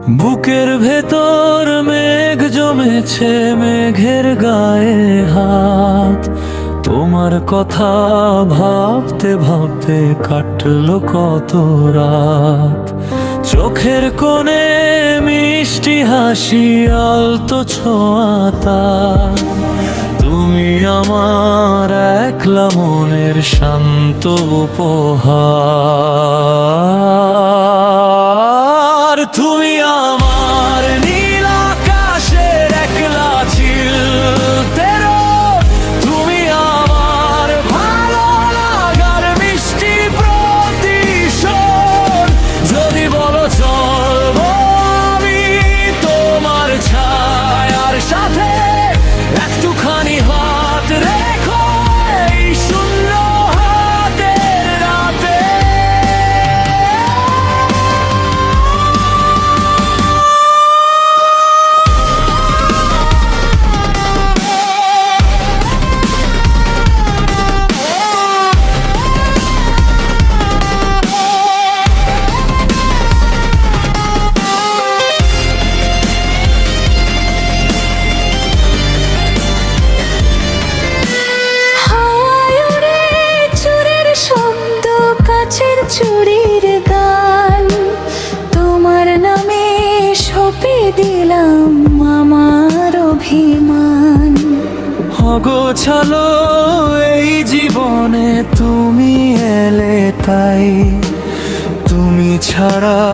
বুকের ভেতর মেঘ জমেছে, মেঘের গায়ে হাত। তোমার কথা ভাবতে ভাবতে কাটলো কত রাত। চোখের কোণে মিষ্টি হাসি, আলতো ছোঁয়াতা। তুমি আমার একলা মনের শান্ত উপহার। তুমি আমার নীল আকাশের একলা ঝিল তেরো। তুমি আমার ভালো লাগার মিষ্টি প্রতিশোধ। যদি বলো চলবো আমি তোমার ছায়ার সাথে, একটুখানি হাত রেখো এই শূন্য হাতের রাতে। চুরির গান তোমার নামে সঁপে দিলাম আমার অভিমান। অগোছালো এই জীবনে তুমি এলে তাই, তুমি ছাড়া